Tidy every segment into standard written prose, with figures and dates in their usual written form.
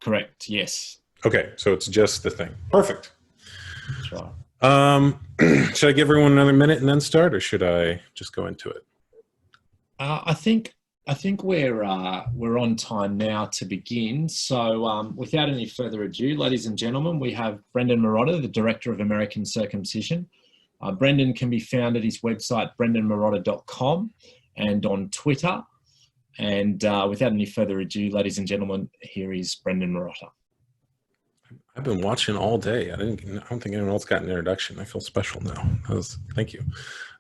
Correct. Yes, Okay, so it's just the thing. Perfect. that's right. Should I give everyone another minute and then start, or should I just go into it? I think we're on time now to begin. So, without any further ado, ladies and gentlemen, we have Brendon Marotta, the Director of American Circumcision. Brendon can be found at his website, brendanmarotta.com, and on Twitter. And without any further ado, ladies and gentlemen, here is Brendon Marotta. I've been watching all day. I don't think anyone else got an introduction. I feel special now. Thank you.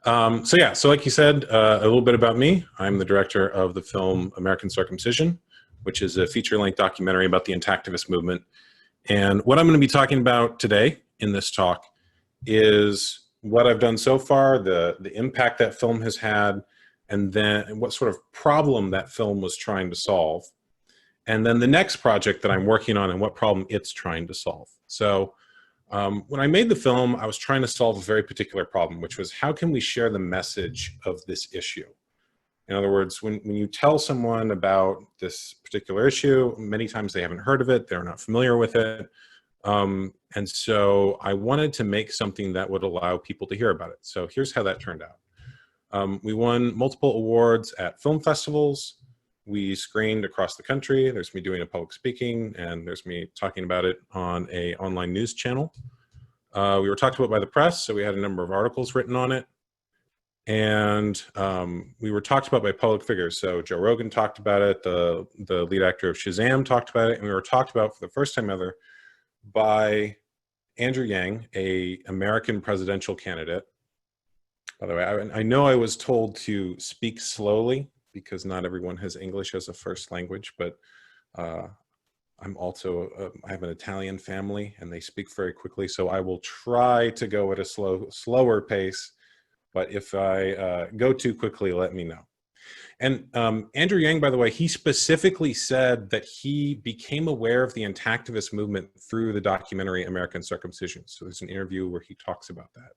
So like you said, a little bit about me. I'm the director of the film American Circumcision, which is a feature-length documentary about the Intactivist movement. And what I'm going to be talking about today in this talk is what I've done so far, the impact that film has had, and then what sort of problem that film was trying to solve. And then the next project that I'm working on and what problem it's trying to solve. So when I made the film, I was trying to solve a very particular problem, which was how can we share the message of this issue? In other words, when you tell someone about this particular issue, many times they haven't heard of it, they're not familiar with it. And so I wanted to make something that would allow people to hear about it. So here's how that turned out. We won multiple awards at film festivals. We screened across the country. There's me doing a public speaking, and there's me talking about it on an online news channel. We were talked about by the press, so we had a number of articles written on it. And we were talked about by public figures. So Joe Rogan talked about it, the lead actor of Shazam talked about it, and we were talked about for the first time ever by Andrew Yang, a American presidential candidate. By the way, I know I was told to speak slowly because not everyone has English as a first language, but I'm also, I have an Italian family and they speak very quickly, so I will try to go at a slower pace, but if I go too quickly, let me know. And Andrew Yang, by the way, he specifically said that he became aware of the Intactivist movement through the documentary American Circumcision. So there's an interview where he talks about that.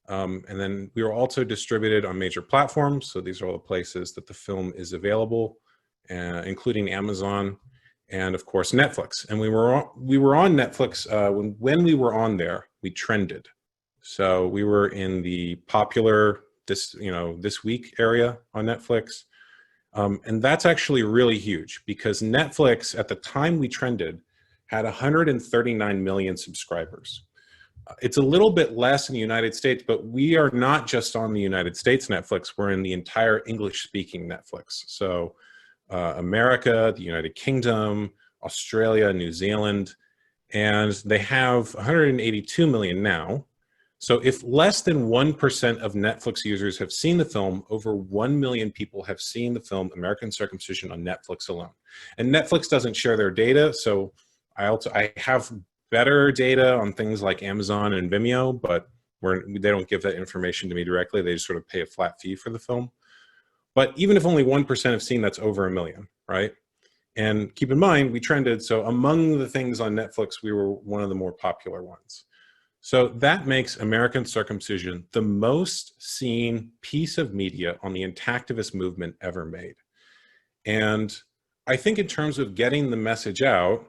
And then we were also distributed on major platforms. So these are all the places that the film is available, including Amazon and of course Netflix. And we were on Netflix when we were on there, we trended. So we were in the popular this week area on Netflix. And that's actually really huge because Netflix at the time we trended had 139 million subscribers. It's a little bit less in the United States, but we are not just on the United States Netflix, we're in the entire English-speaking Netflix. So America, the United Kingdom, Australia, New Zealand, and they have 182 million now. So if less than 1% of Netflix users have seen the film, over 1 million people have seen the film American Circumcision on Netflix alone. And Netflix doesn't share their data, so I have better data on things like Amazon and Vimeo, but they don't give that information to me directly. They just sort of pay a flat fee for the film. But even if only 1% have seen, that's over 1 million, right? And keep in mind, we trended, so among the things on Netflix, we were one of the more popular ones. So that makes American Circumcision the most seen piece of media on the Intactivist movement ever made. And I think in terms of getting the message out,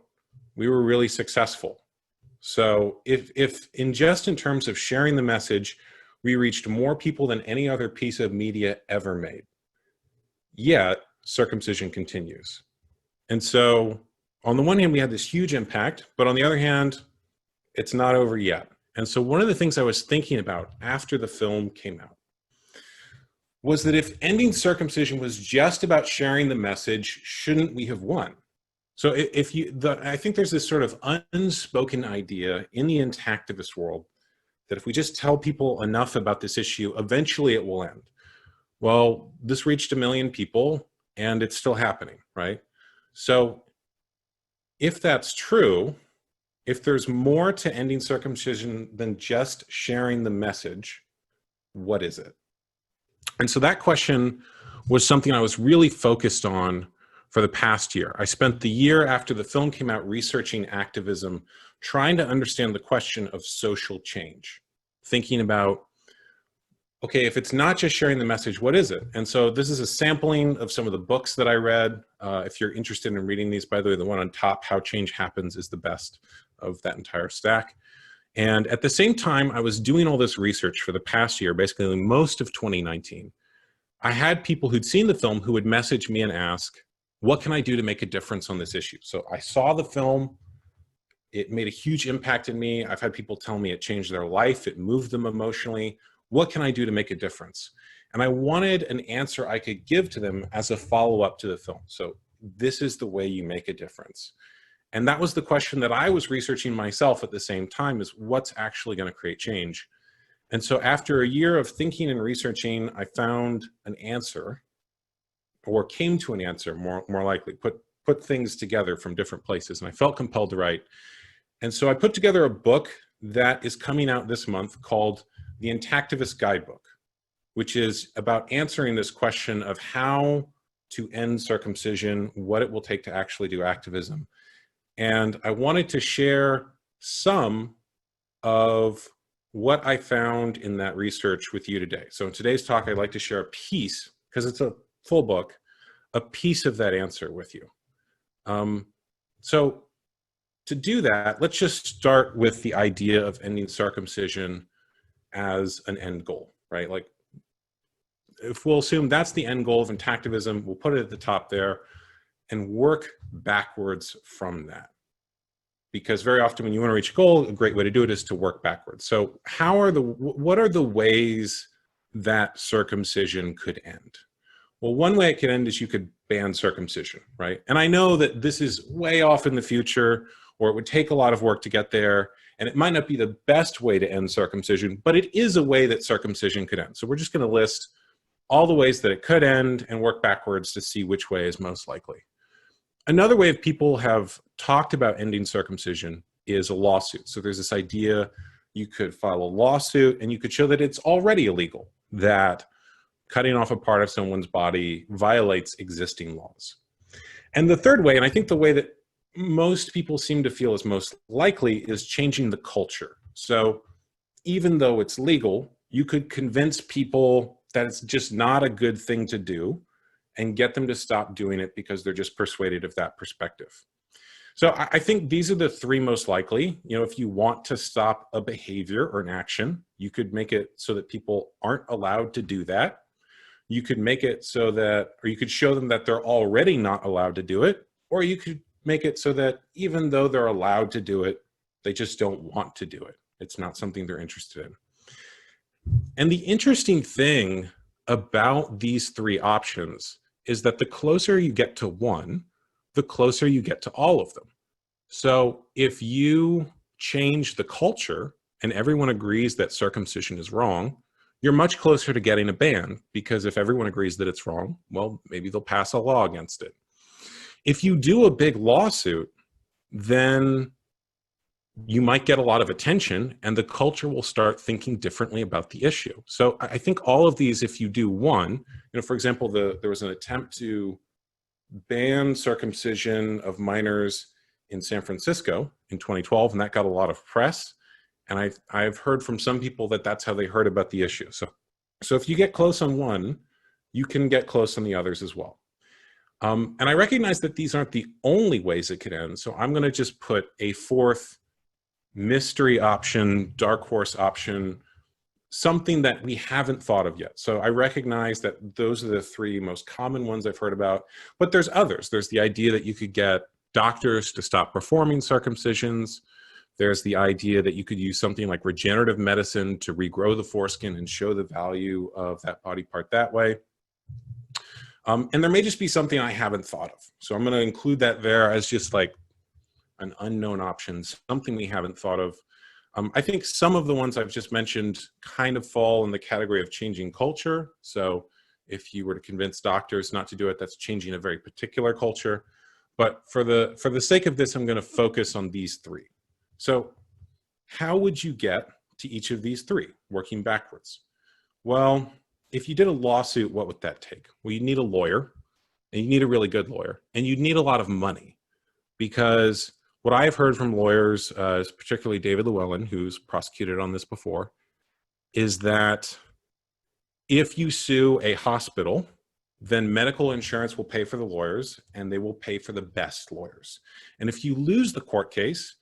we were really successful. So if in terms of sharing the message, we reached more people than any other piece of media ever made. Yet, circumcision continues. And so on the one hand, we had this huge impact, but on the other hand, it's not over yet. And so one of the things I was thinking about after the film came out was that if ending circumcision was just about sharing the message, shouldn't we have won? So I think there's this sort of unspoken idea in the Intactivist world that if we just tell people enough about this issue, eventually it will end. Well, this reached 1 million people and it's still happening, right? So if that's true, if there's more to ending circumcision than just sharing the message, what is it? And so that question was something I was really focused on for the past year. I spent the year after the film came out researching activism, trying to understand the question of social change, thinking about, okay, if it's not just sharing the message, what is it? And so this is a sampling of some of the books that I read. If you're interested in reading these, by the way, the one on top, How Change Happens, is the best of that entire stack. And at the same time, I was doing all this research for the past year, basically most of 2019. I had people who'd seen the film who would message me and ask, what can I do to make a difference on this issue? So I saw the film. It made a huge impact in me. I've had people tell me it changed their life. It moved them emotionally. What can I do to make a difference? And I wanted an answer I could give to them as a follow-up to the film. So this is the way you make a difference. And that was the question that I was researching myself at the same time, is what's actually going to create change? And so after a year of thinking and researching, I found an answer, or came to an answer, more likely, put things together from different places. And I felt compelled to write. And so I put together a book that is coming out this month called the Intactivist Guidebook, which is about answering this question of how to end circumcision, what it will take to actually do activism. And I wanted to share some of what I found in that research with you today. So in today's talk, I'd like to share a piece, because it's a full book, a piece of that answer with you. So to do that, let's just start with the idea of ending circumcision as an end goal, right? Like, if we'll assume that's the end goal of Intactivism, we'll put it at the top there and work backwards from that. Because very often when you want to reach a goal, a great way to do it is to work backwards. So what are the ways that circumcision could end? Well, one way it could end is you could ban circumcision, right? And I know that this is way off in the future, or it would take a lot of work to get there, and it might not be the best way to end circumcision, but it is a way that circumcision could end. So we're just going to list all the ways that it could end and work backwards to see which way is most likely. Another way people have talked about ending circumcision is a lawsuit. So there's this idea you could file a lawsuit and you could show that it's already illegal, that cutting off a part of someone's body violates existing laws. And the third way, and I think the way that most people seem to feel is most likely, is changing the culture. So even though it's legal, you could convince people that it's just not a good thing to do and get them to stop doing it because they're just persuaded of that perspective. So I think these are the three most likely. You know, if you want to stop a behavior or an action, you could make it so that people aren't allowed to do that. You could make it so that, or you could show them that they're already not allowed to do it, or you could make it so that even though they're allowed to do it, they just don't want to do it. It's not something they're interested in. And the interesting thing about these three options is that the closer you get to one, the closer you get to all of them. So if you change the culture and everyone agrees that circumcision is wrong, you're much closer to getting a ban, because if everyone agrees that it's wrong, well, maybe they'll pass a law against it. If you do a big lawsuit, then you might get a lot of attention and the culture will start thinking differently about the issue. So I think all of these, if you do one, you know, for example, there was an attempt to ban circumcision of minors in San Francisco in 2012, and that got a lot of press. And I've heard from some people that that's how they heard about the issue. So if you get close on one, you can get close on the others as well. And I recognize that these aren't the only ways it could end. So I'm going to just put a fourth mystery option, dark horse option, something that we haven't thought of yet. So I recognize that those are the three most common ones I've heard about, but there's others. There's the idea that you could get doctors to stop performing circumcisions. There's the idea that you could use something like regenerative medicine to regrow the foreskin and show the value of that body part that way. And there may just be something I haven't thought of. So I'm going to include that there as just like an unknown option, something we haven't thought of. I think some of the ones I've just mentioned kind of fall in the category of changing culture. So if you were to convince doctors not to do it, that's changing a very particular culture. But for the sake of this, I'm going to focus on these three. So how would you get to each of these three, working backwards? Well, if you did a lawsuit, what would that take? Well, you'd need a lawyer, and you need a really good lawyer, and you'd need a lot of money, because what I've heard from lawyers, particularly David Llewellyn, who's prosecuted on this before, is that If you sue a hospital, then medical insurance will pay for the lawyers, and they will pay for the best lawyers. And if you lose the court case,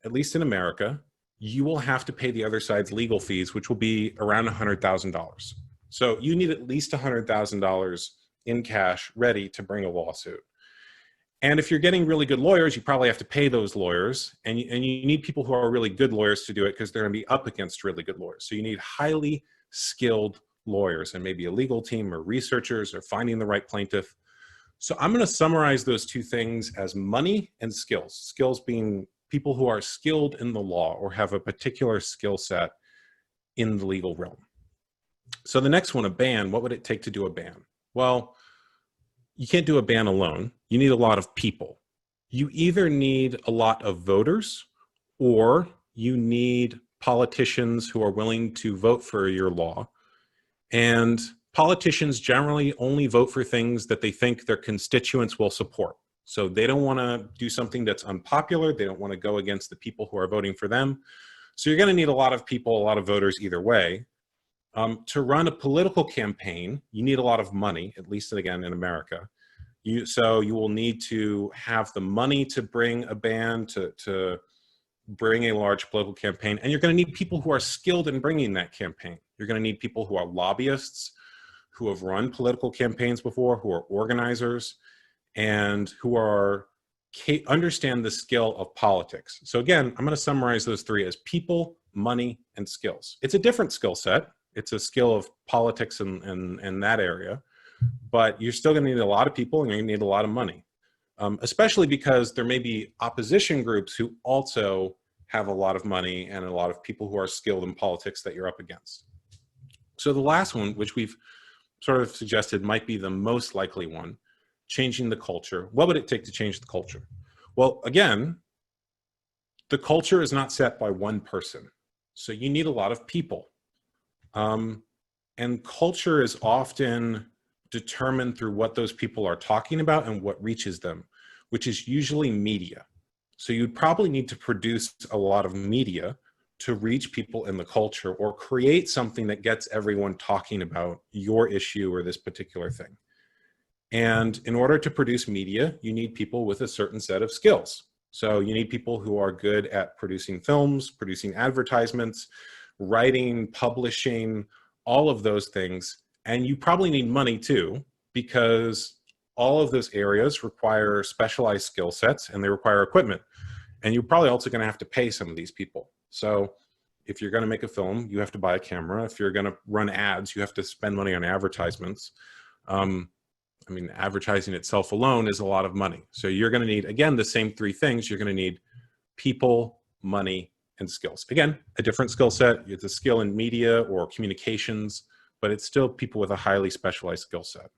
at least in America, you will have to pay the other side's legal fees, which will be around $100,000. So you need at least $100,000 in cash ready to bring a lawsuit. And if you're getting really good lawyers, you probably have to pay those lawyers, and you need people who are really good lawyers to do it, because they're going to be up against really good lawyers. So you need highly skilled lawyers, and maybe a legal team or researchers or finding the right plaintiff. So I'm going to summarize those two things as money and skills. Skills being people who are skilled in the law or have a particular skill set in the legal realm. So the next one, a ban. What would it take to do a ban? Well, you can't do a ban alone. You need a lot of people. You either need a lot of voters, or you need politicians who are willing to vote for your law. And politicians generally only vote for things that they think their constituents will support. So they don't want to do something that's unpopular. They don't want to go against the people who are voting for them. So you're going to need a lot of people, a lot of voters either way. To run a political campaign, you need a lot of money, at least again in America. So you will need to have the money to bring a ban, to bring a large political campaign. And you're going to need people who are skilled in bringing that campaign. You're going to need people who are lobbyists, who have run political campaigns before, who are organizers, and who understand the skill of politics. So again, I'm going to summarize those three as people, money, and skills. It's a different skill set. It's a skill of politics and that area, but you're still going to need a lot of people, and you're going to need a lot of money, especially because there may be opposition groups who also have a lot of money and a lot of people who are skilled in politics that you're up against. So the last one, which we've sort of suggested might be the most likely one, changing the culture. What would it take to change the culture? Well, again, the culture is not set by one person. So you need a lot of people. And culture is often determined through what those people are talking about and what reaches them, which is usually media. So you'd probably need to produce a lot of media to reach people in the culture, or create something that gets everyone talking about your issue or this particular thing. And in order to produce media, you need people with a certain set of skills. So you need people who are good at producing films, producing advertisements, writing, publishing, all of those things. And you probably need money too, because all of those areas require specialized skill sets, and they require equipment. And you're probably also going to have to pay some of these people. So if you're going to make a film, you have to buy a camera. If you're going to run ads, you have to spend money on advertisements. I mean, advertising itself alone is a lot of money. So you're going to need, again, the same three things. You're going to need people, money, and skills. Again, a different skill set. It's a skill in media or communications, but it's still people with a highly specialized skill set.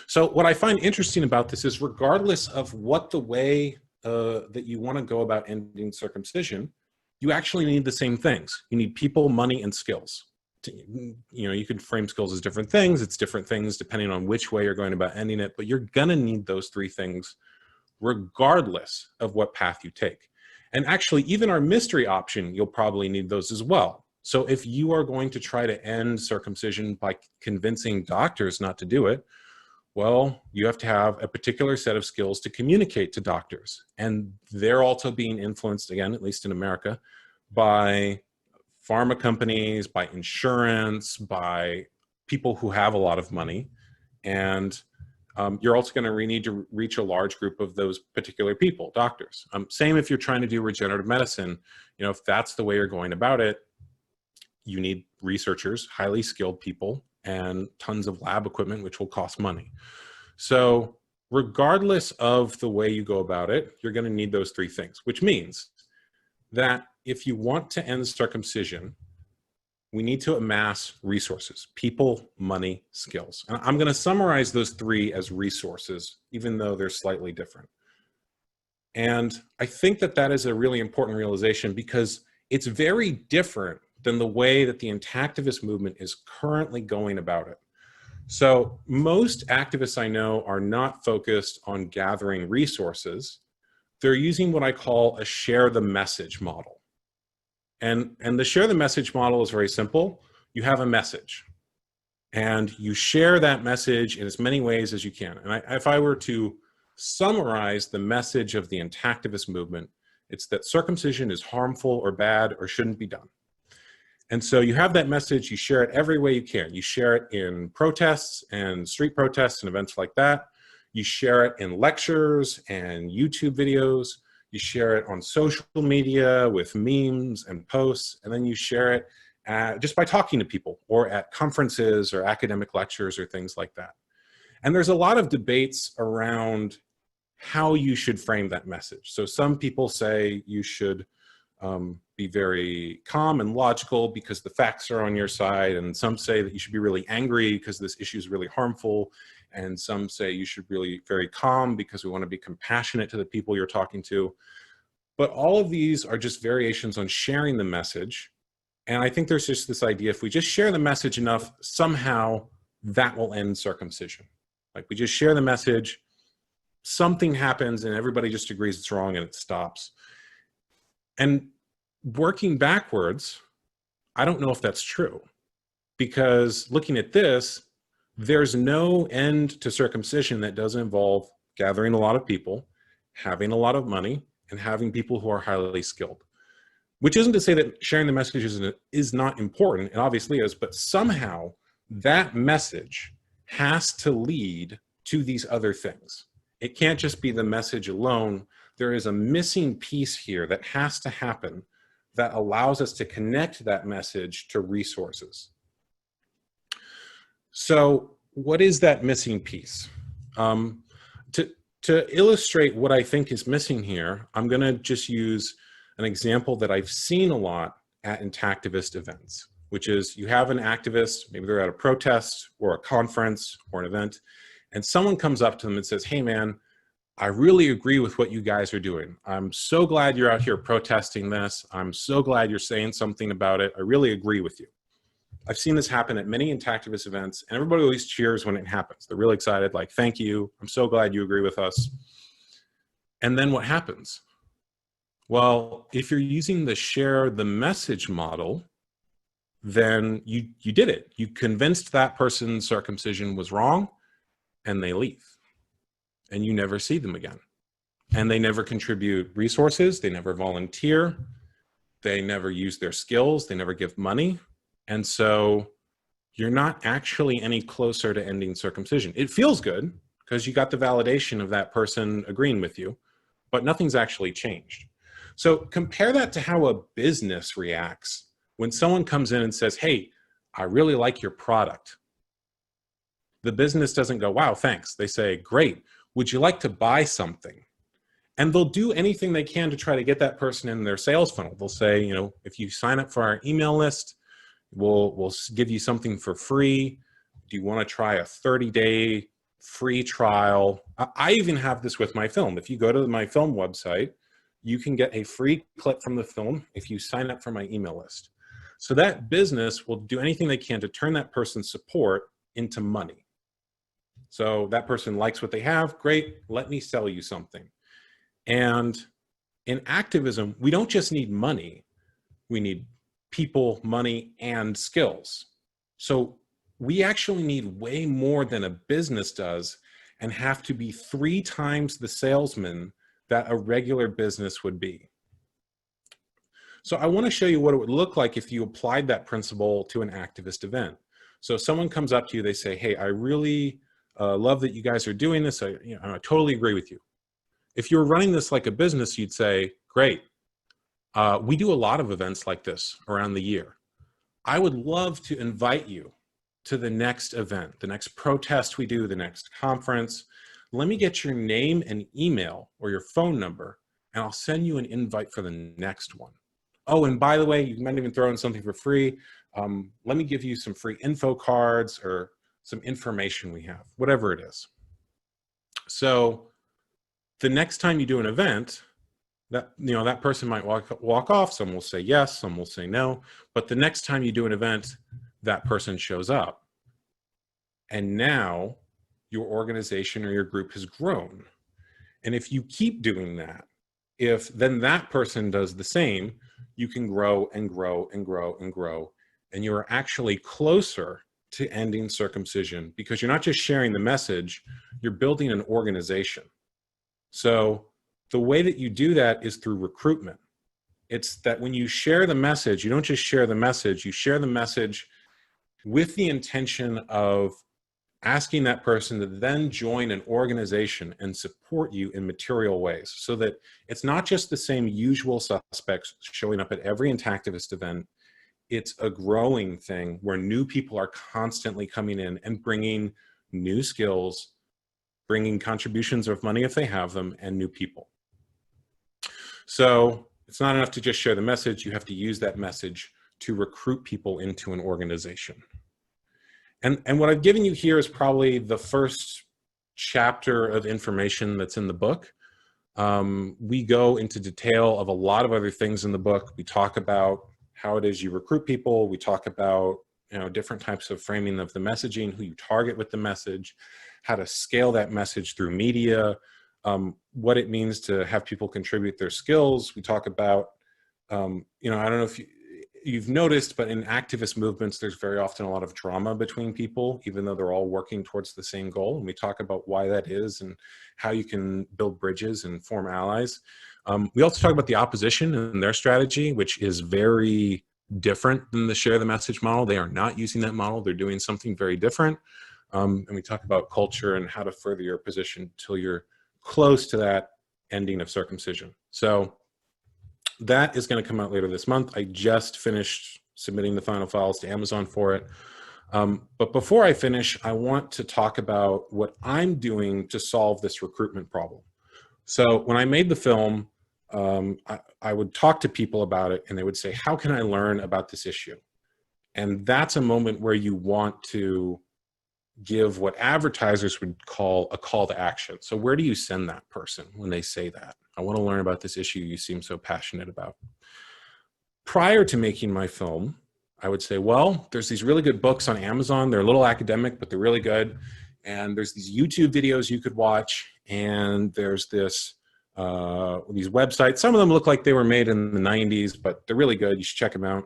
So what I find interesting about this is, regardless of what the way that you want to go about ending circumcision, you actually need the same things. You need people, money, and skills. You can frame skills as different things. It's different things depending on which way you're going about ending it, but you're going to need those three things regardless of what path you take. And actually, even our mystery option, you'll probably need those as well. So if you are going to try to end circumcision by convincing doctors not to do it, well, you have to have a particular set of skills to communicate to doctors. And they're also being influenced, again, at least in America, by pharma companies, by insurance, by people who have a lot of money. And you're also going to need to reach a large group of those particular people, doctors. Same if you're trying to do regenerative medicine. If that's the way you're going about it, you need researchers, highly skilled people, and tons of lab equipment, which will cost money. So regardless of the way you go about it, you're going to need those three things, which means that if you want to end circumcision, we need to amass resources: people, money, skills. And I'm going to summarize those three as resources, even though they're slightly different. And I think that that is a really important realization, because it's very different than the way that the Intactivist movement is currently going about it. So most activists I know are not focused on gathering resources. They're using what I call a share the message model. And the share the message model is very simple. You have a message. and you share that message in as many ways as you can. And if I were to summarize the message of the Intactivist movement, it's that circumcision is harmful or bad or shouldn't be done. And so you have that message, you share it every way you can. You share it in protests and street protests and events like that. You share it in lectures and YouTube videos. You share it on social media with memes and posts, and then you share it just by talking to people or at conferences or academic lectures or things like that. And there's a lot of debates around how you should frame that message. So some people say you should be very calm and logical because the facts are on your side, and some say that you should be really angry because this issue is really harmful, and some say you should really very calm because we want to be compassionate to the people you're talking to. But all of these are just variations on sharing the message. And I think there's just this idea, if we just share the message enough, somehow that will end circumcision. Like, we just share the message, something happens and everybody just agrees it's wrong and it stops. And working backwards, I don't know if that's true, because looking at this, there's no end to circumcision that doesn't involve gathering a lot of people, having a lot of money, and having people who are highly skilled. Which isn't to say that sharing the message is not important, it obviously is, but somehow that message has to lead to these other things. It can't just be the message alone. There is a missing piece here that has to happen that allows us to connect that message to resources. So what is that missing piece? To illustrate what I think is missing here, I'm going to just use an example that I've seen a lot at Intactivist events, which is you have an activist, maybe they're at a protest or a conference or an event, and someone comes up to them and says, "Hey man, I really agree with what you guys are doing. I'm so glad you're out here protesting this. I'm so glad you're saying something about it. I really agree with you." I've seen this happen at many Intactivist events, and everybody always cheers when it happens. They're really excited, like, "Thank you. I'm so glad you agree with us." And then what happens? Well, if you're using the share the message model, then you did it. You convinced that person circumcision was wrong, and they leave. And you never see them again. And they never contribute resources, they never volunteer, they never use their skills, they never give money. And so you're not actually any closer to ending circumcision. It feels good because you got the validation of that person agreeing with you, but nothing's actually changed. So compare that to how a business reacts when someone comes in and says, "Hey, I really like your product." The business doesn't go, "Wow, thanks." They say, "Great. Would you like to buy something?" And they'll do anything they can to try to get that person in their sales funnel. They'll say, you know, "If you sign up for our email list, we'll give you something for free. Do you want to try a 30-day free trial?" I even have this with my film. If you go to my film website, you can get a free clip from the film if you sign up for my email list. So that business will do anything they can to turn that person's support into money. So that person likes what they have. Great, let me sell you something. And in activism, we don't just need money. We need people, money, and skills. So we actually need way more than a business does and have to be 3 times the salesman that a regular business would be. So I want to show you what it would look like if you applied that principle to an activist event. So someone comes up to you, they say, "Hey, I really love that you guys are doing this. I totally agree with you." If you were running this like a business, you'd say, "Great. We do a lot of events like this around the year. I would love to invite you to the next event, the next protest we do, the next conference. Let me get your name and email or your phone number, and I'll send you an invite for the next one. Oh, and by the way, you might even throw in something for free. Let me give you some free info cards or some information we have," whatever it is. So the next time you do an event, that person might walk off. Some will say yes, some will say no. But the next time you do an event, that person shows up. And now your organization or your group has grown. And if you keep doing that, if then that person does the same, you can grow and grow and grow and grow. And you're actually closer to ending circumcision, because you're not just sharing the message, you're building an organization. So the way that you do that is through recruitment. It's that when you share the message, you don't just share the message, you share the message with the intention of asking that person to then join an organization and support you in material ways, so that it's not just the same usual suspects showing up at every Intactivist event. It's a growing thing where new people are constantly coming in and bringing new skills, bringing contributions of money if they have them, and new people. So it's not enough to just share the message. You have to use that message to recruit people into an organization. And what I've given you here is probably the first chapter of information that's in the book. We go into detail of a lot of other things in the book. We talk about how it is you recruit people. We talk about, you know, different types of framing of the messaging, who you target with the message, how to scale that message through media, what it means to have people contribute their skills. We talk about, you know, I don't know if you've noticed, but in activist movements, there's very often a lot of drama between people, even though they're all working towards the same goal. And we talk about why that is and how you can build bridges and form allies. We also talk about the opposition and their strategy, which is very different than the share the message model. They are not using that model. They're doing something very different. And we talk about culture and how to further your position till you're close to that ending of circumcision. So that is going to come out later this month. I just finished submitting the final files to Amazon for it. But before I finish, I want to talk about what I'm doing to solve this recruitment problem. So when I made the film, I would talk to people about it, and they would say, how can I learn about this issue? And that's a moment where you want to give what advertisers would call a call to action. So where do you send that person when they say that? I want to learn about this issue you seem so passionate about. Prior to making my film, I would say, well, there's these really good books on Amazon. They're a little academic, but they're really good. And there's these YouTube videos you could watch. And there's this these websites. Some of them look like they were made in the 90s, but they're really good. You should check them out.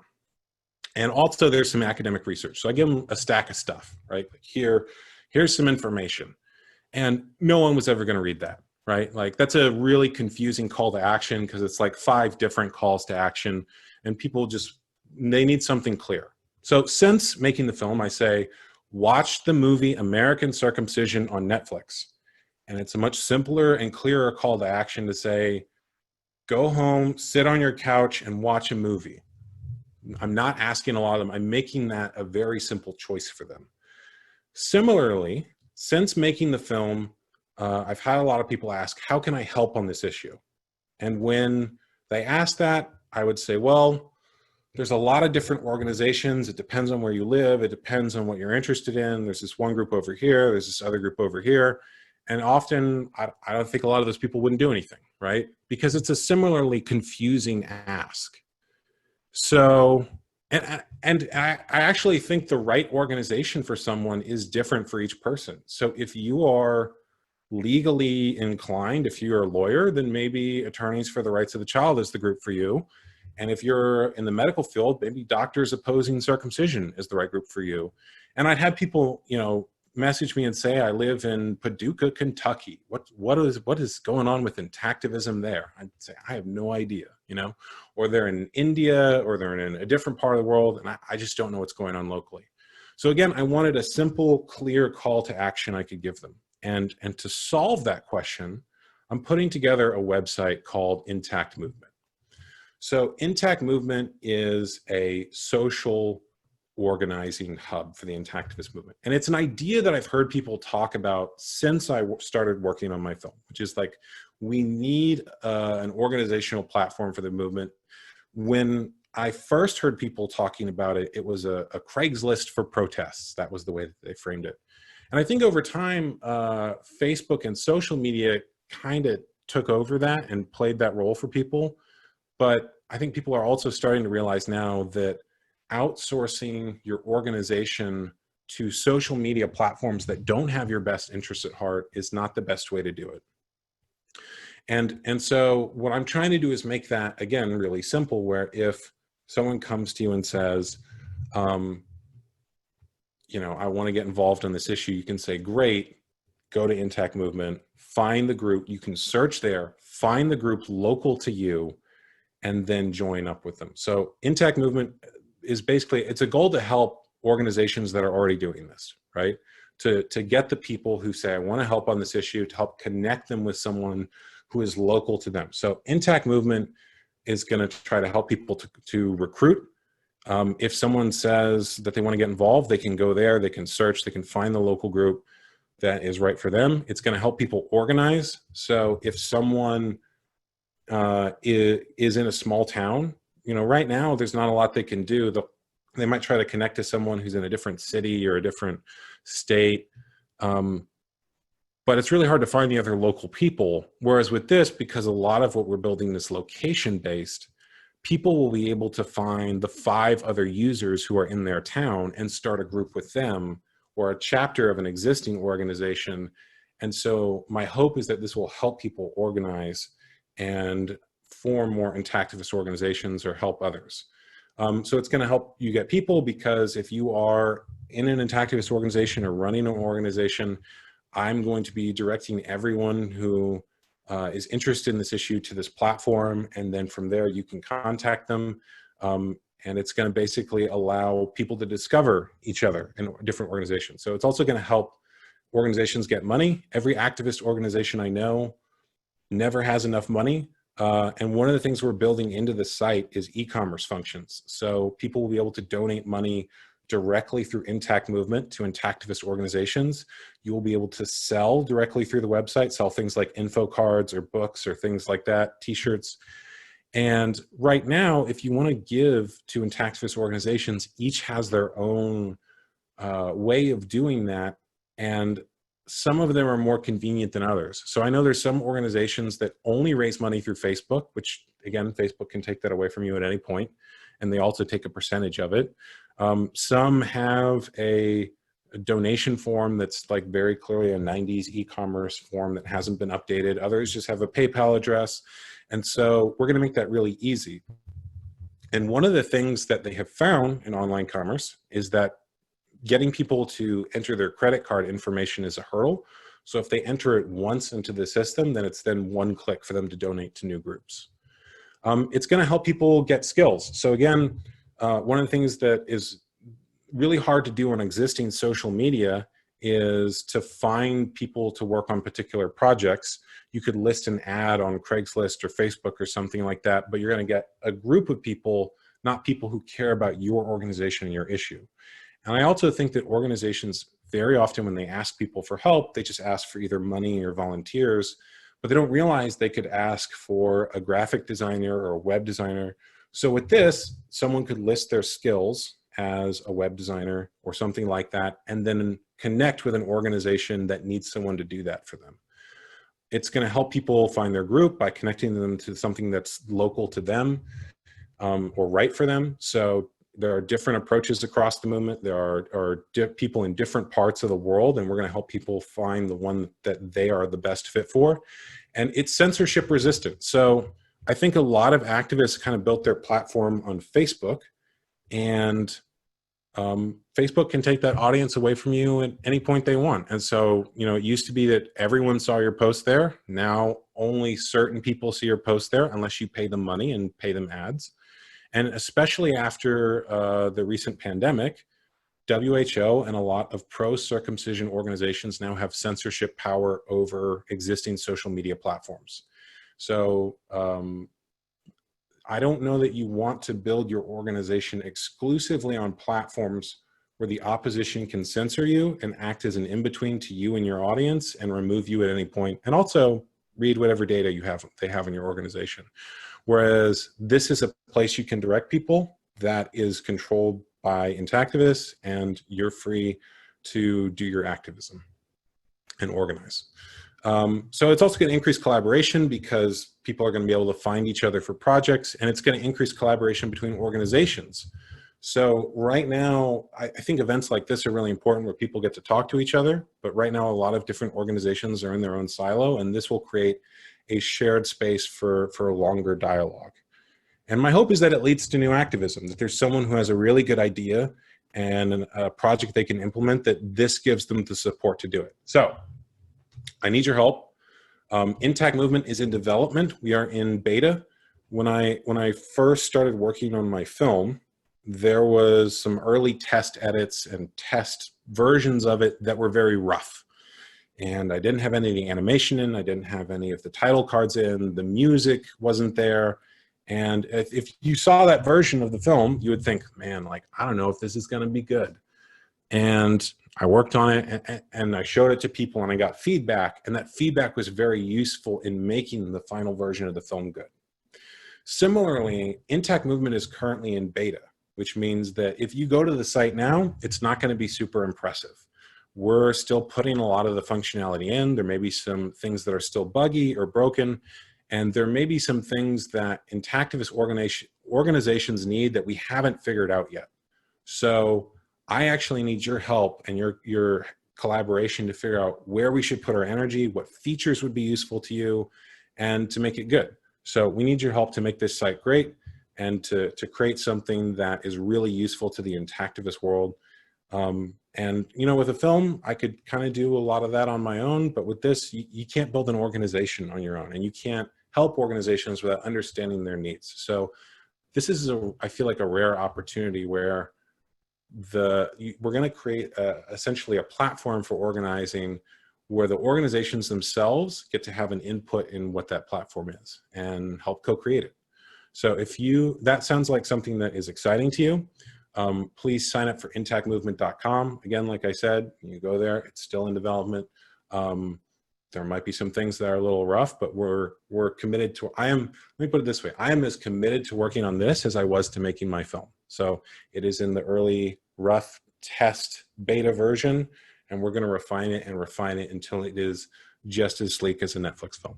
And also there's some academic research. So I give them a stack of stuff, right? Here's some information. And no one was ever going to read that, right? Like, that's a really confusing call to action, because it's like 5 different calls to action, and people just, they need something clear. So since making the film, I say, watch the movie American Circumcision on Netflix. And it's a much simpler and clearer call to action to say, go home, sit on your couch and watch a movie. I'm not asking a lot of them. I'm making that a very simple choice for them. Similarly, since making the film, I've had a lot of people ask, how can I help on this issue? And when they ask that, I would say, well, there's a lot of different organizations. It depends on where you live. It depends on what you're interested in. There's this one group over here. There's this other group over here. And often, I don't think a lot of those people wouldn't do anything, right? Because it's a similarly confusing ask. So, and I actually think the right organization for someone is different for each person. So if you are legally inclined, if you're a lawyer, then maybe Attorneys for the Rights of the Child is the group for you. And if you're in the medical field, maybe Doctors Opposing Circumcision is the right group for you. And I'd have people, you know, message me and say, I live in Paducah, Kentucky. What is going on with Intactivism there? I'd say, I have no idea, you know, or they're in India, or they're in a different part of the world, and I just don't know what's going on locally. So again, I wanted a simple, clear call to action I could give them. And to solve that question, I'm putting together a website called Intact Movement. So Intact Movement is a social organizing hub for the Intactivist movement. And it's an idea that I've heard people talk about since I started working on my film, which is like, we need an organizational platform for the movement. When I first heard people talking about it, it was a Craigslist for protests. That was the way that they framed it. And I think over time, Facebook and social media kind of took over that and played that role for people. But I think people are also starting to realize now that outsourcing your organization to social media platforms that don't have your best interests at heart is not the best way to do it. And so what I'm trying to do is make that, again, really simple, where if someone comes to you and says, you know, I want to get involved in this issue, you can say, great, go to Intact Movement, find the group, you can search there, find the group local to you, and then join up with them. So Intact Movement is basically, it's a goal to help organizations that are already doing this, right? To get the people who say, I want to help on this issue, to help connect them with someone who is local to them. So Intact Movement is going to try to help people to recruit. If someone says that they want to get involved, they can go there, they can search, they can find the local group that is right for them. It's going to help people organize. So if someone is in a small town, you know, right now there's not a lot they can do. They might try to connect to someone who's in a different city or a different state. But it's really hard to find the other local people. Whereas with this, because a lot of what we're building is location-based, people will be able to find the 5 other users who are in their town and start a group with them or a chapter of an existing organization. And so my hope is that this will help people organize and form more Intactivist organizations or help others. So it's going to help you get people, because if you are in an Intactivist organization or running an organization, I'm going to be directing everyone who is interested in this issue to this platform, and then from there you can contact them. And it's going to basically allow people to discover each other in different organizations. So it's also going to help organizations get money. Every activist organization I know never has enough money. And one of the things we're building into the site is e-commerce functions. So people will be able to donate money directly through Intact Movement to Intactivist organizations. You will be able to sell directly through the website, sell things like info cards or books or things like that, t-shirts. And right now, if you want to give to Intactivist organizations, each has their own way of doing that. And some of them are more convenient than others. So I know there's some organizations that only raise money through Facebook, which again, Facebook can take that away from you at any point, and they also take a percentage of it. Some have a donation form that's like very clearly a 90s e-commerce form that hasn't been updated. Others just have a PayPal address. And so we're going to make that really easy. And one of the things that they have found in online commerce is that getting people to enter their credit card information is a hurdle. So if they enter it once into the system, then it's then one click for them to donate to new groups. It's going to help people get skills. So again, one of the things that is really hard to do on existing social media is to find people to work on particular projects. You could list an ad on Craigslist or Facebook or something like that, but you're going to get a group of people, not people who care about your organization and your issue. And I also think that organizations, very often when they ask people for help, they just ask for either money or volunteers, but they don't realize they could ask for a graphic designer or a web designer. So with this, someone could list their skills as a web designer or something like that, and then connect with an organization that needs someone to do that for them. It's going to help people find their group by connecting them to something that's local to them or right for them. So there are different approaches across the movement. There are people in different parts of the world, and we're going to help people find the one that they are the best fit for. And it's censorship resistant. So I think a lot of activists kind of built their platform on Facebook, and Facebook can take that audience away from you at any point they want. And so, you know, it used to be that everyone saw your post there. Now only certain people see your post there unless you pay them money and pay them ads. And especially after the recent pandemic, WHO and a lot of pro-circumcision organizations now have censorship power over existing social media platforms. So I don't know that you want to build your organization exclusively on platforms where the opposition can censor you and act as an in-between to you and your audience and remove you at any point, and also read whatever data they have in your organization. Whereas this is a place you can direct people that is controlled by Intactivists, and you're free to do your activism and organize. So it's also going to increase collaboration because people are going to be able to find each other for projects, and it's going to increase collaboration between organizations. So right now, I think events like this are really important where people get to talk to each other, but right now a lot of different organizations are in their own silo, and this will create a shared space for a longer dialogue. And my hope is that it leads to new activism, that there's someone who has a really good idea and a project they can implement, that this gives them the support to do it. So I need your help. Intact Movement is in development. We are in beta. When I first started working on my film, there was some early test edits and test versions of it that were very rough. And I didn't have any of the animation in, I didn't have any of the title cards in, the music wasn't there. And if you saw that version of the film, you would think, man, like, I don't know if this is going to be good. And I worked on it and I showed it to people and I got feedback, and that feedback was very useful in making the final version of the film good. Similarly, Intact Movement is currently in beta, which means that if you go to the site now, it's not going to be super impressive. We're still putting a lot of the functionality in. There may be some things that are still buggy or broken, and there may be some things that Intactivist organizations need that we haven't figured out yet. So I actually need your help and your collaboration to figure out where we should put our energy, what features would be useful to you, and to make it good. So we need your help to make this site great and to create something that is really useful to the Intactivist world. And, you know, with a film, I could kind of do a lot of that on my own, but with this, you can't build an organization on your own, and you can't help organizations without understanding their needs. So this is, I feel like, a rare opportunity where we're going to create essentially a platform for organizing where the organizations themselves get to have an input in what that platform is and help co-create it. So if that sounds like something that is exciting to you, please sign up for intactmovement.com. Again, like I said, you go there, it's still in development. There might be some things that are a little rough, but we're committed to, let me put it this way, I am as committed to working on this as I was to making my film. So it is in the early rough test beta version, and we're going to refine it until it is just as sleek as a Netflix film.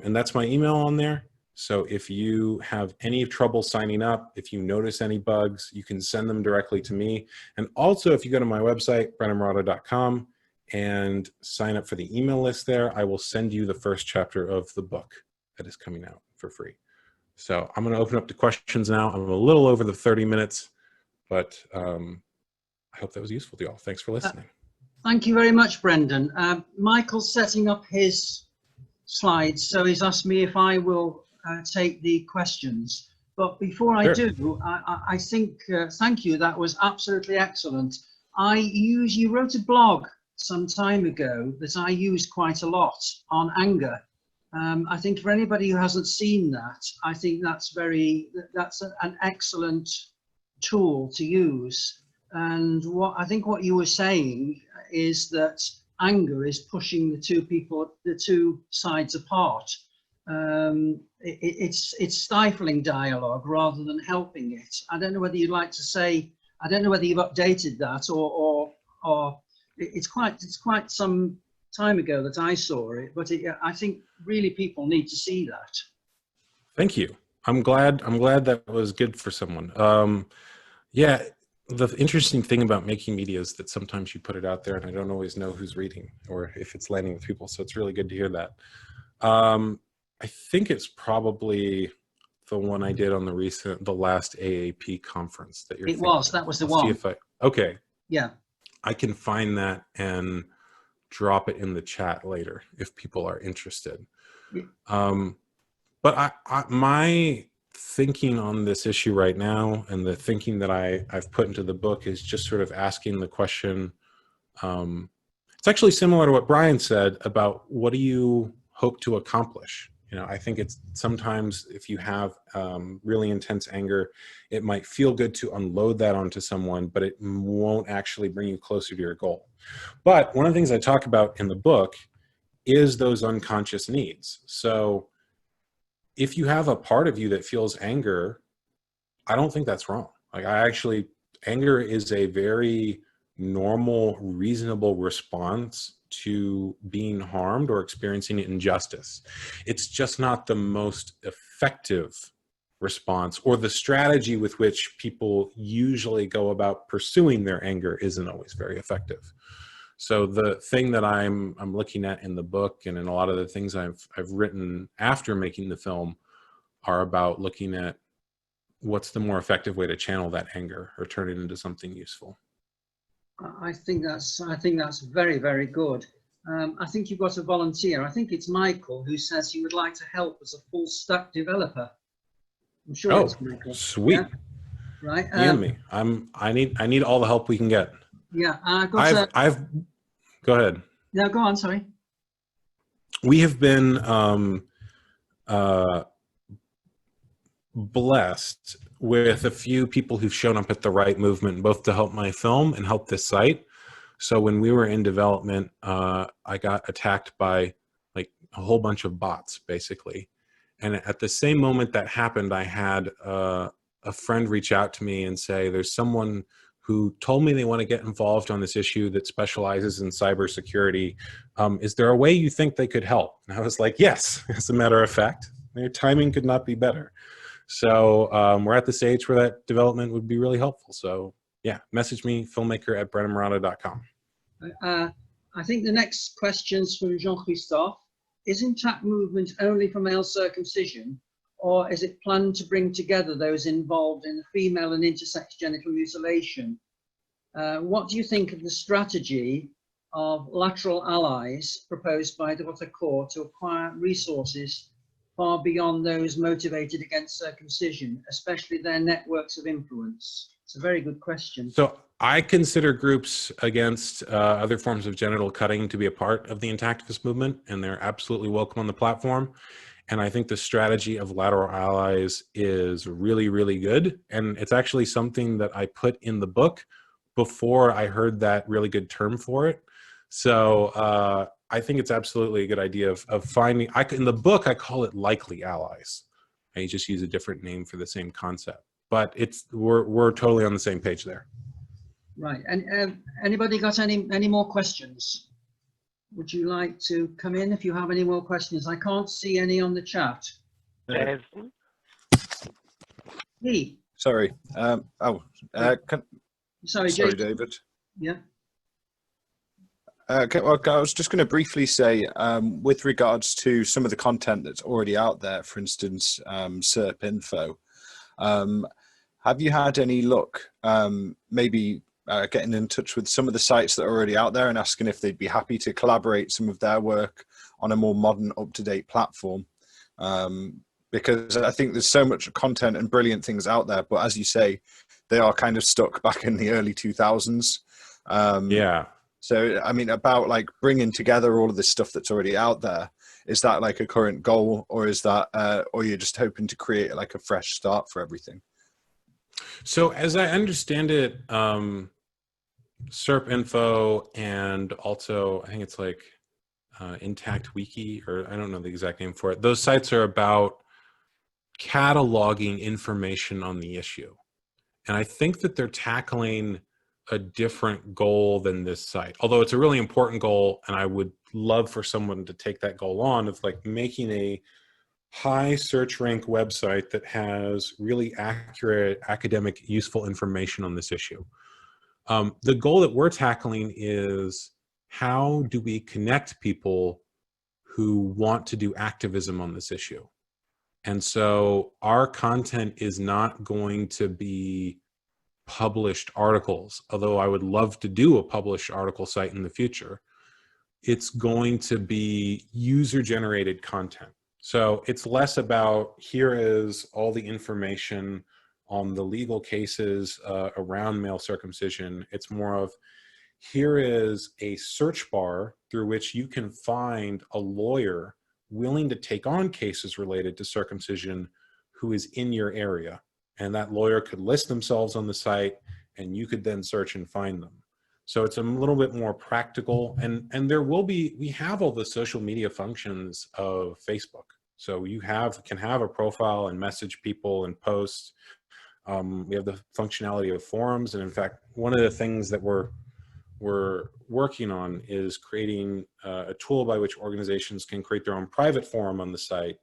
And that's my email on there. So if you have any trouble signing up, if you notice any bugs, you can send them directly to me. And also, if you go to my website, brendonmarotta.com, and sign up for the email list there, I will send you the first chapter of the book that is coming out for free. So I'm going to open up to questions now. I'm a little over the 30 minutes, but I hope that was useful to you all. Thanks for listening. Thank you very much, Brendon. Michael's setting up his slides, so he's asked me if I will take the questions. But before I do, I think, thank you, that was absolutely excellent. You wrote a blog some time ago that I used quite a lot on anger. I think for anybody who hasn't seen that, I think that's an excellent tool to use. And I think what you were saying is that anger is pushing the two sides apart. It's stifling dialogue rather than helping it. I don't know whether you'd like to say, I don't know whether you've updated that or it's quite some time ago that I saw it, but I think really people need to see that. Thank you. I'm glad that was good for someone. Yeah, the interesting thing about making media is that sometimes you put it out there and I don't always know who's reading or if it's landing with people. So it's really good to hear that. I think it's probably the one I did on the last AAP conference that you're thinking of. That was the one. Okay. Yeah. I can find that and drop it in the chat later if people are interested. Yeah. But my thinking on this issue right now, and the thinking that I've put into the book, is just sort of asking the question. It's actually similar to what Brian said about what do you hope to accomplish? You know, I think it's sometimes if you have really intense anger, it might feel good to unload that onto someone, but it won't actually bring you closer to your goal. But one of the things I talk about in the book is those unconscious needs. So if you have a part of you that feels anger, I don't think that's wrong. Like, anger is a very normal, reasonable response to being harmed or experiencing injustice. It's just not the most effective response, or the strategy with which people usually go about pursuing their anger isn't always very effective. So the thing that I'm looking at in the book, and in a lot of the things I've written after making the film, are about looking at what's the more effective way to channel that anger or turn it into something useful? I think that's very, very good. I think you've got a volunteer. I think it's Michael who says he would like to help as a full stack developer. I'm sure it's Michael. Sweet. Yeah? Right. DM me. I need all the help we can get. Yeah. Go ahead. Yeah, go on, sorry. We have been blessed with a few people who've shown up at the right movement, both to help my film and help this site. So when we were in development, I got attacked by like a whole bunch of bots, basically. And at the same moment that happened, I had a friend reach out to me and say, there's someone who told me they want to get involved on this issue that specializes in cybersecurity. Is there a way you think they could help? And I was like, yes, as a matter of fact. Their timing could not be better. So we're at the stage where that development would be really helpful. So yeah, message me, filmmaker@brendonmarotta.com. I think the next question's from Jean-Christophe. Is Intact movement only for male circumcision, or is it planned to bring together those involved in the female and intersex genital mutilation? What do you think of the strategy of Lateral Allies proposed by WWDOGA to acquire resources far beyond those motivated against circumcision, especially their networks of influence? It's a very good question. So I consider groups against other forms of genital cutting to be a part of the Intactivist movement, and they're absolutely welcome on the platform. And I think the strategy of Lateral Allies is really, really good. And it's actually something that I put in the book before I heard that really good term for it. So I think it's absolutely a good idea of finding, in the book, I call it likely allies. I just use a different name for the same concept. But we're totally on the same page there. Right. And anybody got any more questions? Would you like to come in if you have any more questions? I can't see any on the chat. Me. Sorry. Sorry, Sorry, David. Yeah. Well, I was just going to briefly say, with regards to some of the content that's already out there, for instance, SERP info, have you had any luck maybe getting in touch with some of the sites that are already out there and asking if they'd be happy to collaborate some of their work on a more modern, up-to-date platform? Because I think there's so much content and brilliant things out there, but as you say, they are kind of stuck back in the early 2000s. Yeah. So, I mean, about like bringing together all of this stuff that's already out there, is that like a current goal, or is that, or you're just hoping to create like a fresh start for everything? So as I understand it, SERP info and also I think it's like Intact Wiki, or I don't know the exact name for it. Those sites are about cataloging information on the issue. And I think that they're tackling a different goal than this site, although it's a really important goal. And I would love for someone to take that goal on of like making a high search rank website that has really accurate academic useful information on this issue. The goal that we're tackling is how do we connect people who want to do activism on this issue? And so our content is not going to be published articles, although I would love to do a published article site in the future. It's going to be user-generated content. So it's less about here is all the information on the legal cases around male circumcision. It's more of here is a search bar through which you can find a lawyer willing to take on cases related to circumcision who is in your area. And that lawyer could list themselves on the site and you could then search and find them. So it's a little bit more practical, and there will be, we have all the social media functions of Facebook. So you can have a profile and message people and post. We have the functionality of forums. And in fact, one of the things that we're working on is creating a tool by which organizations can create their own private forum on the site.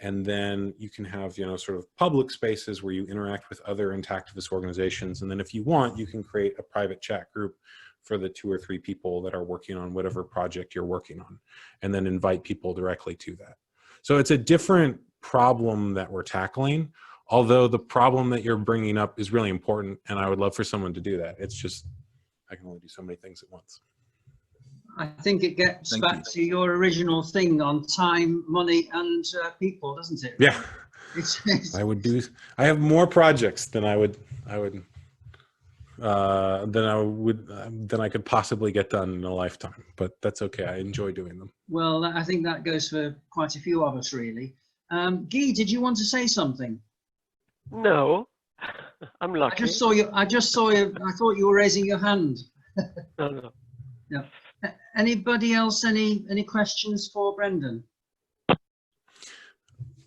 And then you can have, sort of public spaces where you interact with other Intactivist organizations. And then if you want, you can create a private chat group for the 2 or 3 people that are working on whatever project you're working on, and then invite people directly to that. So it's a different problem that we're tackling. although the problem that you're bringing up is really important, and I would love for someone to do that. It's just, I can only do so many things at once. I think it gets back to your original thing on time, money, and people, doesn't it? Yeah. I have more projects than I could possibly get done in a lifetime, but that's okay. I enjoy doing them. Well, I think that goes for quite a few of us, really. Guy, did you want to say something? No, I'm lucky. I just saw you. I thought you were raising your hand. No. No. Anybody else? Any questions for Brendon?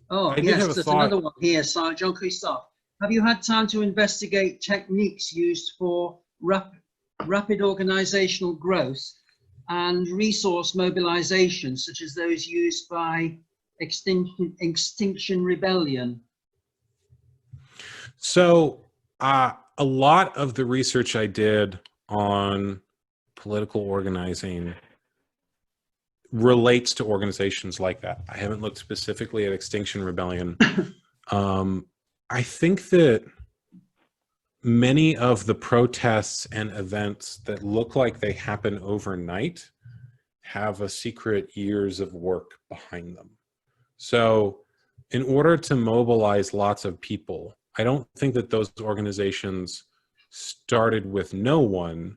Oh, yes, there's another one here. John Christophe. Have you had time to investigate techniques used for rapid organizational growth and resource mobilization, such as those used by Extinction Rebellion? So a lot of the research I did on political organizing relates to organizations like that. I haven't looked specifically at Extinction Rebellion. I think that many of the protests and events that look like they happen overnight have a secret years of work behind them. So in order to mobilize lots of people, I don't think that those organizations started with no one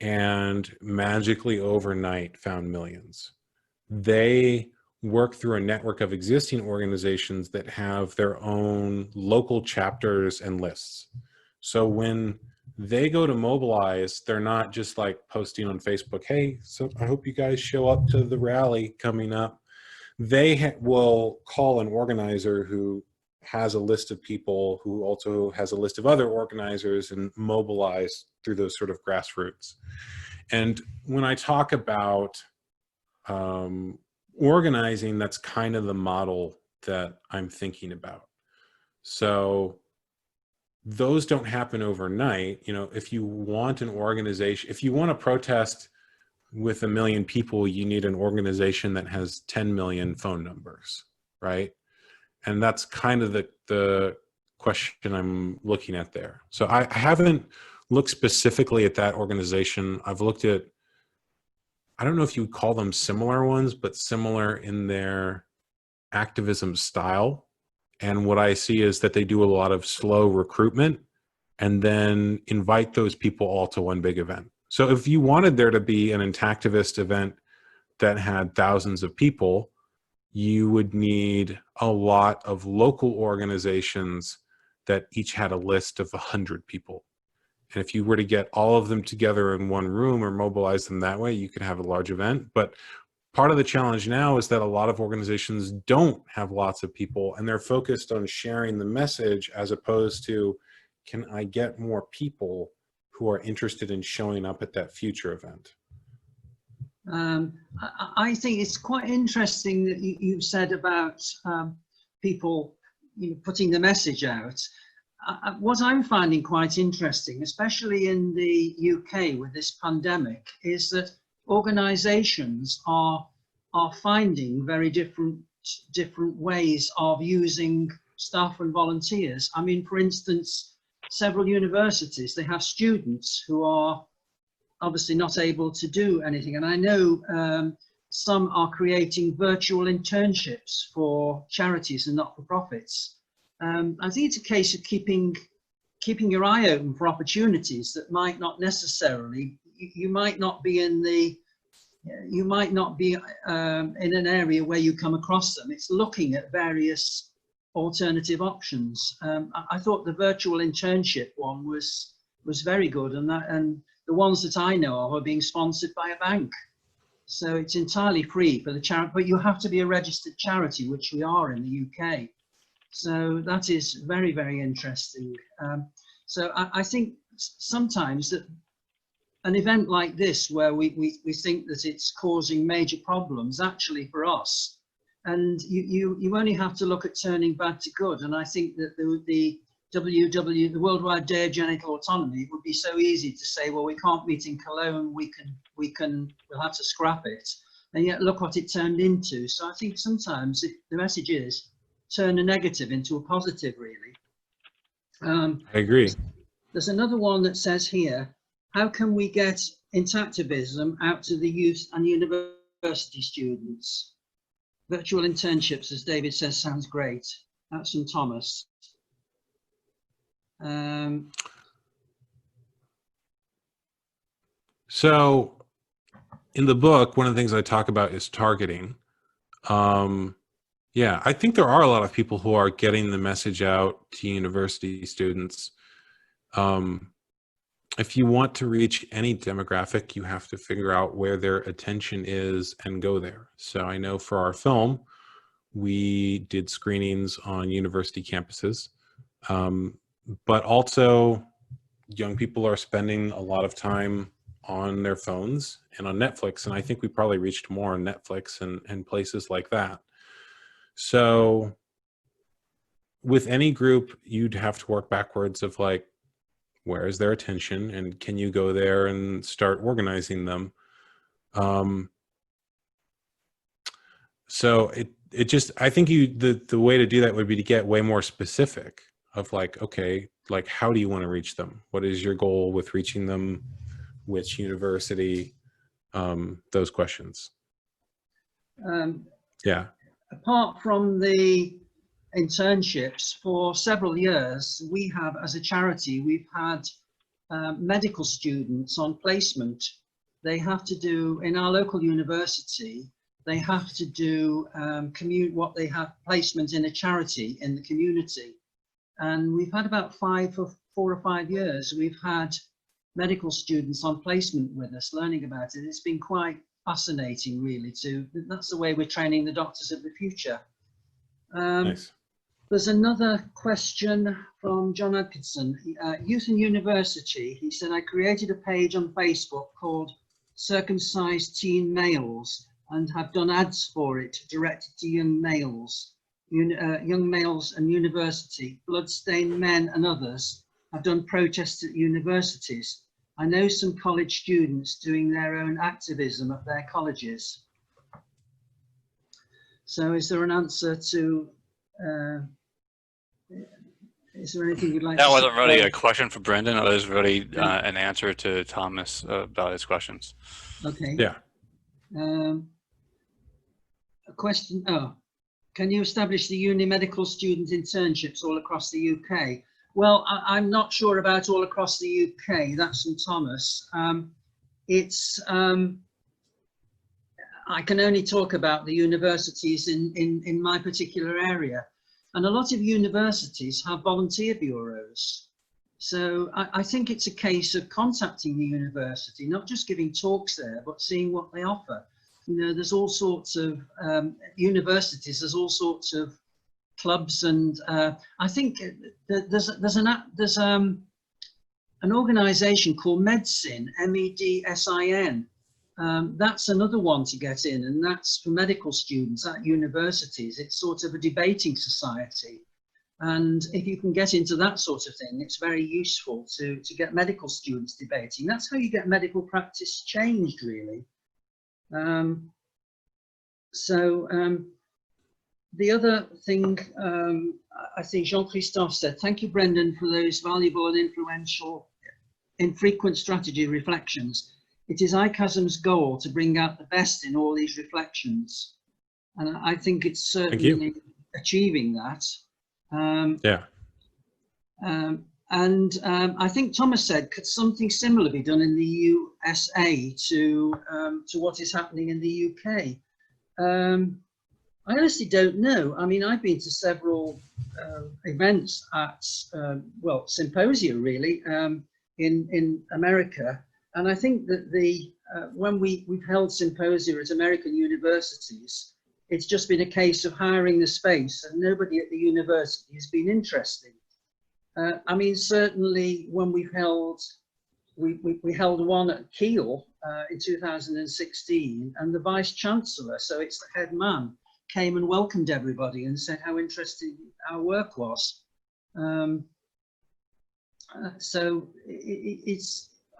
and magically overnight found millions. They work through a network of existing organizations that have their own local chapters and lists. So when they go to mobilize, they're not just like posting on Facebook, hey, so I hope you guys show up to the rally coming up. They will call an organizer who has a list of people who also has a list of other organizers and mobilize through those sort of grassroots. And when I talk about organizing, that's kind of the model that I'm thinking about. So those don't happen overnight. You know, if you want an organization, if you want to protest with 1 million people, you need an organization that has 10 million phone numbers, right? And that's kind of the question I'm looking at there. So I haven't looked specifically at that organization. I've looked at, I don't know if you would call them similar ones, but similar in their activism style. And what I see is that they do a lot of slow recruitment and then invite those people all to one big event. So if you wanted there to be an Intactivist event that had thousands of people, you would need a lot of local organizations that each had a list of 100 people. And if you were to get all of them together in one room or mobilize them that way, you could have a large event. But part of the challenge now is that a lot of organizations don't have lots of people and they're focused on sharing the message as opposed to, can I get more people who are interested in showing up at that future event? I think it's quite interesting that you said about people putting the message out. What I'm finding quite interesting, especially in the UK with this pandemic, is that organisations are finding very different ways of using staff and volunteers. I mean, for instance, several universities, they have students who are obviously not able to do anything. And I know some are creating virtual internships for charities and not-for-profits. I think it's a case of keeping your eye open for opportunities that might not necessarily, you might not be in an area where you come across them. It's looking at various alternative options. I thought the virtual internship one was very good, and the ones that I know of are being sponsored by a bank. So it's entirely free for the charity, but you have to be a registered charity, which we are in the UK. So that is very, very interesting. So I think sometimes that an event like this, where we think that it's causing major problems, actually for us, and you only have to look at turning bad to good. And I think that the WWDOGA, the Worldwide Day of Genital Autonomy, it would be so easy to say, well, we can't meet in Cologne, we'll have to scrap it. And yet look what it turned into. So I think sometimes the message is, turn a negative into a positive, really. I agree. There's another one that says here, how can we get Intactivism out to the youth and university students? Virtual internships, as David says, sounds great. That's from Thomas. So in the book, one of the things I talk about is targeting. Yeah, I think there are a lot of people who are getting the message out to university students. If you want to reach any demographic, you have to figure out where their attention is and go there. So I know for our film, we did screenings on university campuses, but also young people are spending a lot of time on their phones and on Netflix. And I think we probably reached more on Netflix and places like that. So with any group, you'd have to work backwards of like, where is their attention and can you go there and start organizing them? So it just, I think the way to do that would be to get way more specific of like, okay, like how do you want to reach them? What is your goal with reaching them? Which university? Those questions. Yeah. Apart from the internships, for several years, we have, as a charity, we've had medical students on placement. They have to do, in our local university, they have to do what they have placement in a charity in the community. And we've had about 4 or 5 years, we've had medical students on placement with us learning about it. It's been quite fascinating, really, that's the way we're training the doctors of the future. Nice. There's another question from John Atkinson. Youth and University, he said, I created a page on Facebook called Circumcised Teen Males and have done ads for it directed to young males. Young males and university, bloodstained men and others have done protests at universities. I know some college students doing their own activism at their colleges. So is there an answer to, is there anything you'd like to say? That wasn't really a question for Brendon. It was really an answer to Thomas about his questions. Okay. Yeah. A question, can you establish the uni medical student internships all across the UK? Well, I'm not sure about all across the UK. That's from Thomas. I can only talk about the universities in my particular area. And a lot of universities have volunteer bureaus. So I think it's a case of contacting the university, not just giving talks there, but seeing what they offer. You know, there's all sorts of universities, there's all sorts of clubs, and I think there's an organisation called Medsin, MEDSIN. That's another one to get in, and that's for medical students at universities. It's sort of a debating society, and if you can get into that sort of thing, it's very useful to get medical students debating. That's how you get medical practice changed, really. The other thing, I think Jean-Christophe said, thank you, Brendon, for those valuable and infrequent strategy reflections. It is ICASM's goal to bring out the best in all these reflections. And I think it's certainly achieving that. I think Thomas said, could something similar be done in the USA to what is happening in the UK? I honestly don't know. I mean, I've been to several events at, well, symposia really, in America. And I think that when we've held symposia at American universities, it's just been a case of hiring the space and nobody at the university has been interested. I mean, certainly when we held one at Kiel in 2016, and the Vice Chancellor, so it's the head man, came and welcomed everybody and said how interesting our work was.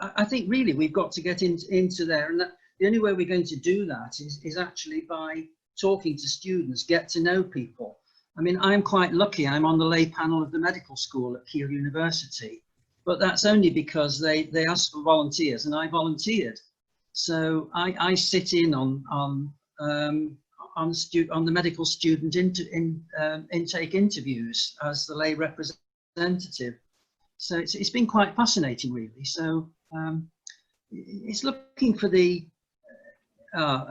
I think really we've got to get into there, and the only way we're going to do that is actually by talking to students, get to know people. I mean, I'm quite lucky. I'm on the lay panel of the medical school at Keele University, but that's only because they asked for volunteers and I volunteered. So I sit in on the medical student intake interviews as the lay representative. So it's been quite fascinating, really. So it's looking for the,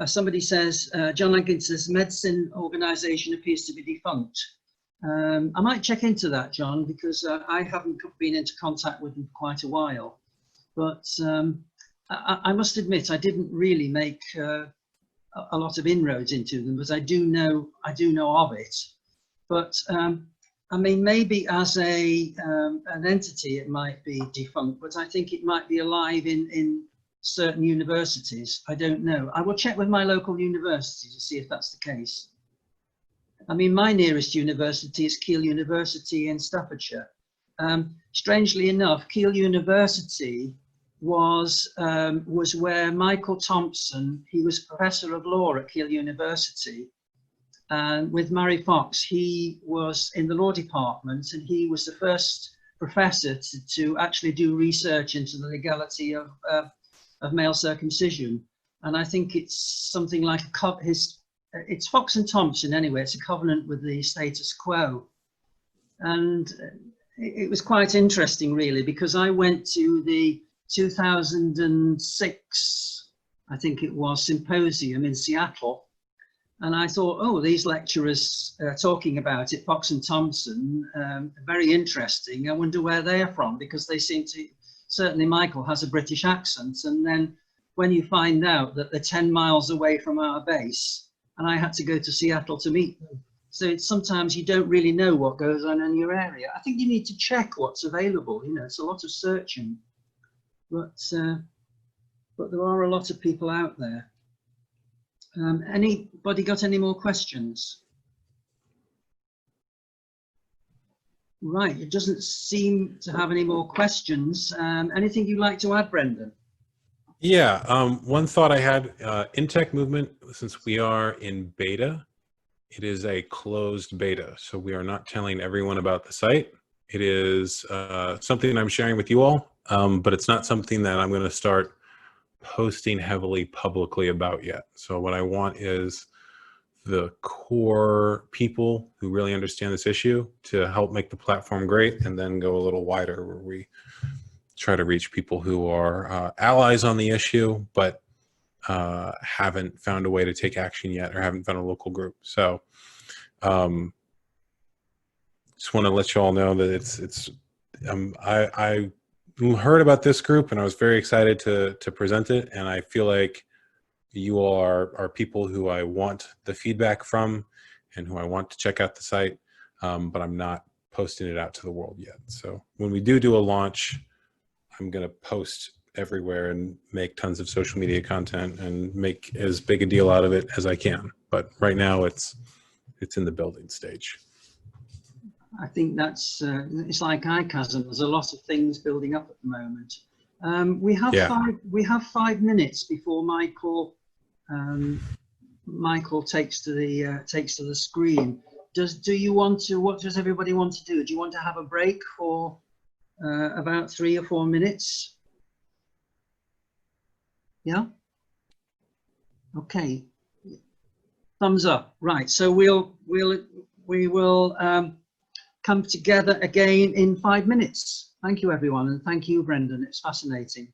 somebody says, John Lankinson's medicine organisation appears to be defunct. I might check into that, John, because I haven't been into contact with them for quite a while. But I must admit, I didn't really make a lot of inroads into them, but I do know of it. But I mean, maybe as an entity, it might be defunct, but I think it might be alive in certain universities. I don't know. I will check with my local university to see if that's the case. I mean, my nearest university is Keele University in Staffordshire. Strangely enough, Keele University was where Michael Thompson, he was professor of law at Keele University, and with Mary Fox, he was in the law department, and he was the first professor to actually do research into the legality of male circumcision. And I think it's something like it's Fox and Thompson anyway. It's a covenant with the status quo. And it was quite interesting, really, because I went to the 2006, I think it was, Symposium in Seattle. And I thought, oh, these lecturers talking about it, Fox and Thompson, very interesting. I wonder where they're from, because they seem to, certainly Michael has a British accent. And then when you find out that they're 10 miles away from our base, and I had to go to Seattle to meet them. So it's, sometimes you don't really know what goes on in your area. I think you need to check what's available. You know, it's a lot of searching, but there are a lot of people out there. Anybody got any more questions? Right, it doesn't seem to have any more questions. Anything you'd like to add, Brendon? Yeah, one thought I had, in-tech movement, since we are in beta, it is a closed beta. So we are not telling everyone about the site. It is something I'm sharing with you all, but it's not something that I'm going to start posting heavily publicly about yet. So what I want is the core people who really understand this issue to help make the platform great, and then go a little wider where we try to reach people who are allies on the issue, but haven't found a way to take action yet, or haven't found a local group. So just want to let you all know that I heard about this group and I was very excited to present it. And I feel like you all are people who I want the feedback from and who I want to check out the site, but I'm not posting it out to the world yet. So when we do a launch, I'm going to post everywhere and make tons of social media content and make as big a deal out of it as I can. But right now it's in the building stage. I think that's, it's like ICASM. There's a lot of things building up at the moment. We have 5 minutes before Michael takes to the screen. What does everybody want to do? Do you want to have a break for about 3 or 4 minutes? Yeah. Okay. Thumbs up. Right. So we will come together again in 5 minutes. Thank you, everyone, and thank you, Brendon. It's fascinating.